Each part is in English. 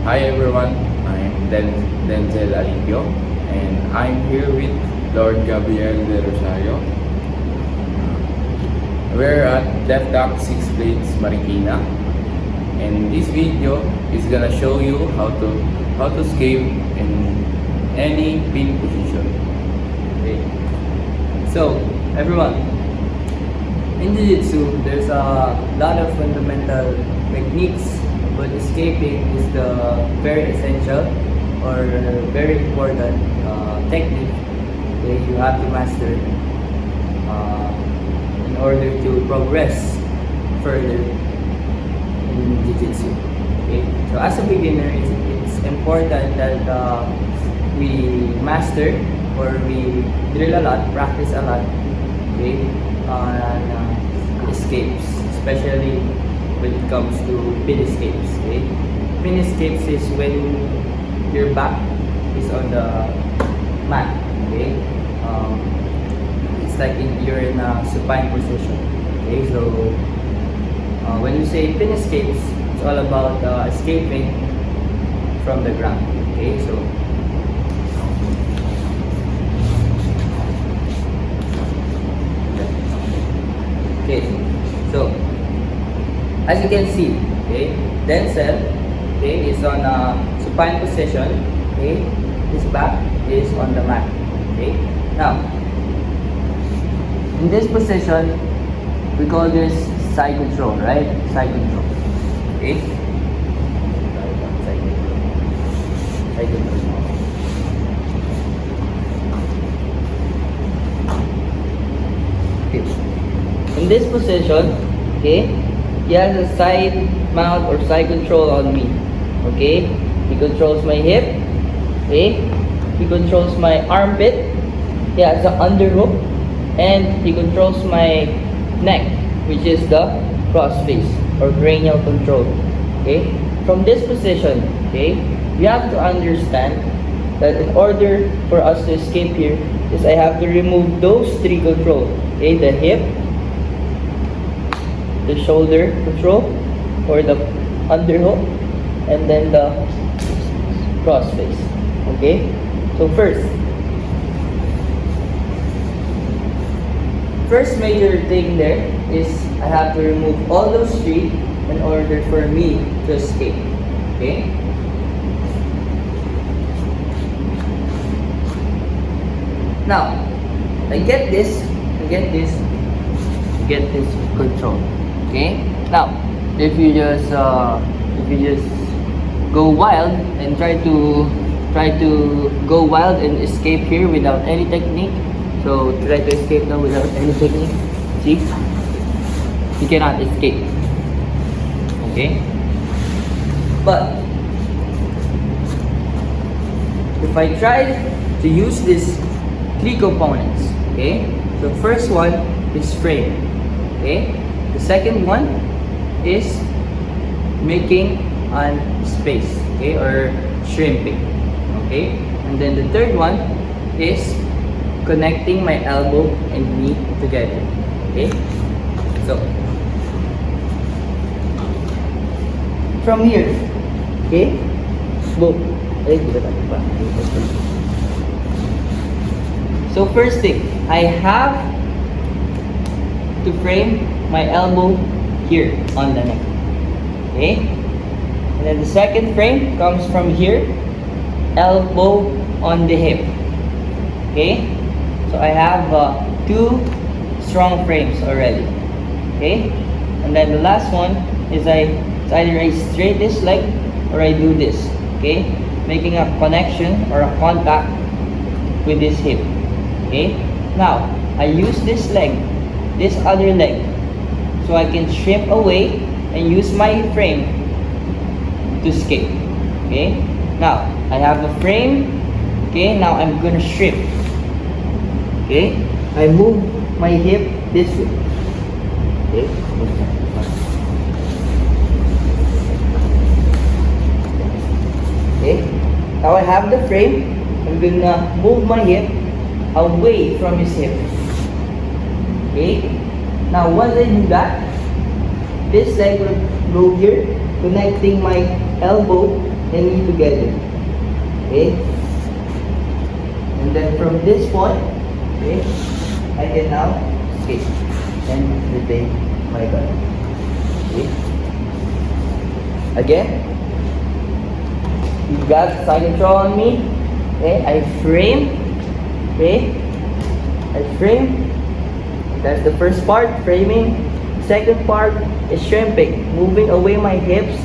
Hi everyone, I'm Denzel Alipio and I'm here with Lord Gabriel De Rosario. We're at DevDoc 6 Blades Marikina, and this video is gonna show you how to scale in any pin position. Okay. So, everyone, in Jiu-Jitsu, there's a lot of fundamental techniques, but escaping is the very essential or very important technique that you have to master in order to progress further in Jiu-Jitsu. Okay? So, as a beginner, it's important that we master or we drill a lot, practice a lot, okay, on escapes, especially when it comes to pin escapes. Okay, pin escapes is when your back is on the mat. Okay, it's like you're in a supine position. Okay, so when you say pin escapes, it's all about escaping from the ground. Okay, so okay, so as you can see, okay, Denzel, okay, is on a supine position. Okay, his back is on the mat. Okay, now in this position, we call this side control, right? Side control. Okay, side control. Side control. Okay. In this position, okay, he has a side mount or side control on me. Okay, he controls my hip. Okay, he controls my armpit. He has an underhook, and he controls my neck, which is the cross face or cranial control. Okay, from this position, okay, you have to understand that in order for us to escape here, is I have to remove those three controls. Okay, the hip, the shoulder control or the underhook, and then the cross face. Okay, so first major thing there is I have to remove all those three in order for me to escape. Okay, now I get this control. Okay, now if you just go wild and try to go wild and escape here without any technique, so try to escape now without any technique, see, you cannot escape. Okay, but if I try to use these three components, okay, so first one is frame. Okay, the second one is making on space, okay, or shrimping. Okay, and then the third one is connecting my elbow and knee together. Okay, so from here, okay, boom. So first thing, I have to frame my elbow here on the neck. Okay, and then the second frame comes from here, elbow on the hip. Okay, so I have two strong frames already. Okay, and then the last one is it's either I straight this leg or I do this. Okay, making a connection or a contact with this hip. Okay, now I use this leg, this other leg, so I can shrimp away and use my frame to escape. Okay, now I have a frame. Okay, now I'm gonna shrimp. Okay, I move my hip this way. Okay, okay, now I have the frame. I'm gonna move my hip away from his hip. Okay, now once I do that, this leg will go here, connecting my elbow and knee together. Okay? And then from this point, okay, I can now escape and retain my guard. Okay? Again, you got side control on me. Okay, I frame. Okay, I frame. That's the first part, framing. Second part is shrimping, moving away my hips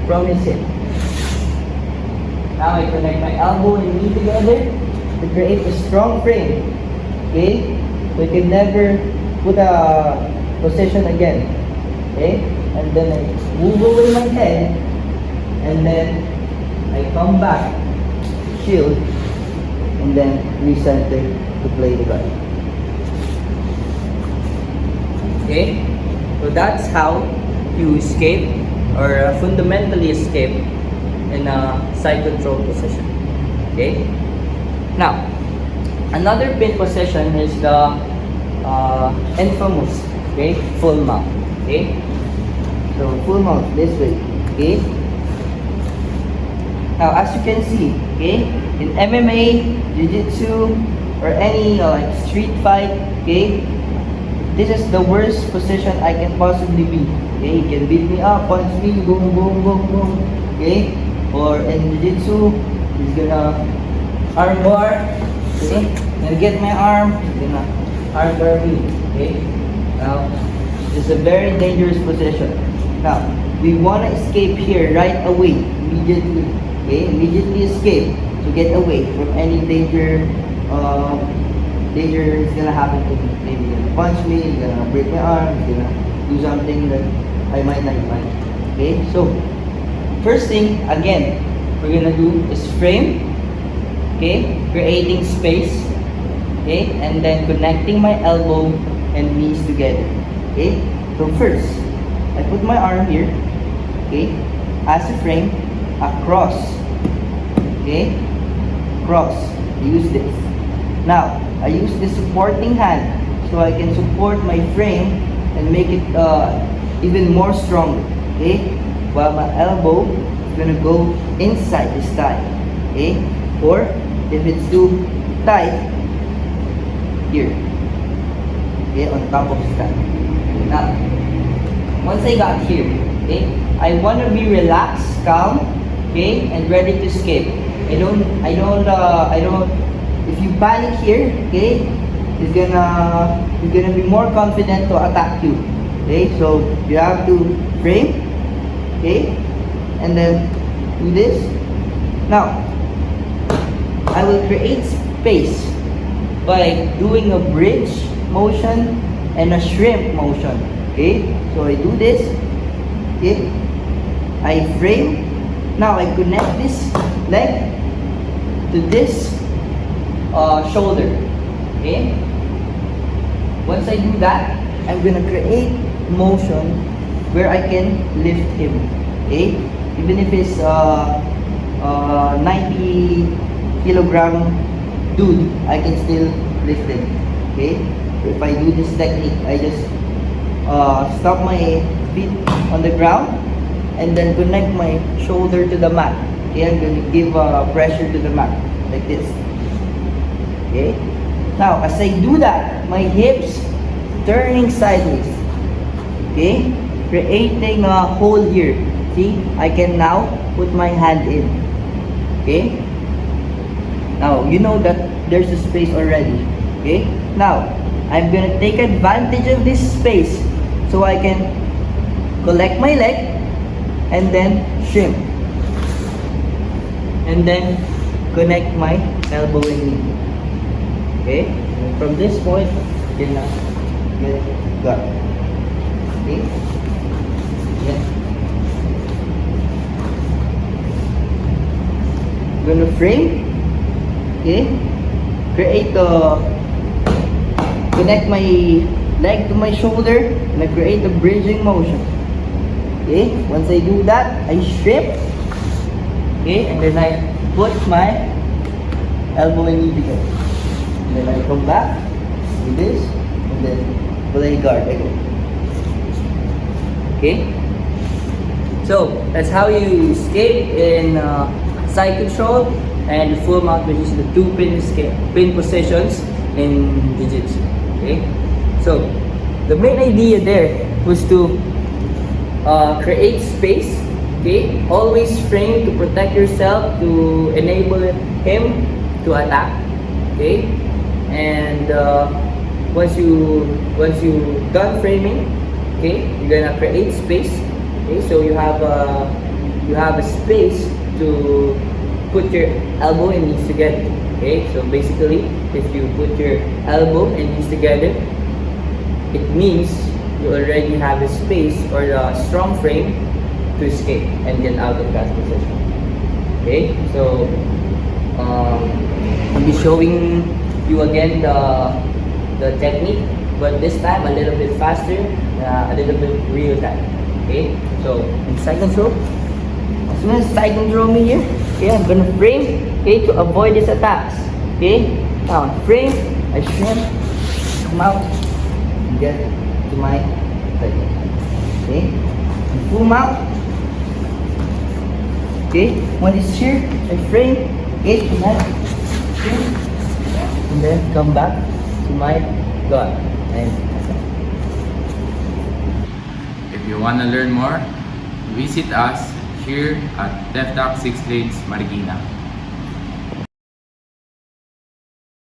from his hip. Now I connect my elbow and knee together to create a strong frame. Okay, we can never put a position again. Okay, and then I move away my head, and then I come back, shield, and then recenter to play the guard. Okay, so that's how you escape or fundamentally escape in a side control position. Okay, now another pin position is the infamous, okay, full mount. Okay, so full mount this way. Okay, now as you can see, okay, in MMA, jiu-jitsu, or any like street fight, okay, this is the worst position I can possibly be. Okay, you can beat me up, punch me, boom, boom, boom, boom. Okay, or in jiu-jitsu, he's gonna arm bar. Okay, gonna get my arm, he's gonna arm bar me. Okay, now this is a very dangerous position. Now we wanna escape here right away, immediately. Okay, immediately escape to get away from any danger. Danger is gonna happen to me. Maybe he's gonna punch me, he's gonna break my arm, he's gonna do something that I might not like. Okay, so first thing again we're gonna do is frame. Okay, creating space. Okay, and then connecting my elbow and knees together. Okay, so first I put my arm here. Okay, as a frame, across. Okay, cross. Use this. Now I use the supporting hand so I can support my frame and make it even more stronger. Okay, while my elbow is gonna go inside this thigh. Okay, or if it's too tight, here. Okay, on top of his thigh. Now, once I got here, okay, I wanna be relaxed, calm, okay, and ready to escape. I don't. If you panic here, okay, he's gonna be more confident to attack you. Okay, so you have to frame, okay, and then do this. Now, I will create space by doing a bridge motion and a shrimp motion. Okay, so I do this. Okay, I frame. Now I connect this leg to this shoulder. Okay, once I do that, I'm gonna create motion where I can lift him. Okay, even if it's 90 kilogram dude, I can still lift him. Okay, if I do this technique, I just stop my feet on the ground and then connect my shoulder to the mat. Okay, I'm gonna give pressure to the mat like this. Okay, now as I do that, my hips turning sideways. Okay, creating a hole here. See, I can now put my hand in. Okay, now you know that there's a space already. Okay, now I'm gonna take advantage of this space so I can collect my leg and then shrimp and then connect my elbow and knee. Okay, and from this point, you can get guard. Okay, yeah. I'm gonna frame. Okay, create the connect my leg to my shoulder and I create a bridging motion. Okay, once I do that, I shrimp. Okay, and then I put my elbow and knee together. And then I come back, do this, and then play guard again. Okay? So that's how you escape in side control and the full mount, which is the 2-pin pin positions in Jiu-Jitsu. Okay, so the main idea there was to create space. Okay, always frame to protect yourself, to enable him to attack. Okay, and once you done framing, okay, you're gonna create space. Okay, so you have a space to put your elbow and knees together. Okay, so basically, if you put your elbow and knees together, it means you already have a space or a strong frame to escape and get out of that position. Okay, so I'll be showing you again the technique, but this time a little bit faster, a little bit real time. Okay, so in side control, as soon as side control me here, okay, I'm gonna frame, okay, to avoid these attacks. Okay, now frame, I shrimp, come out, and get to my head. Okay, and full mount. Okay, when it's here, I frame, okay, to my shrimp, and then come back to my guard. And If you want to learn more, visit us here at DefDoc 6 Lanes, Marikina.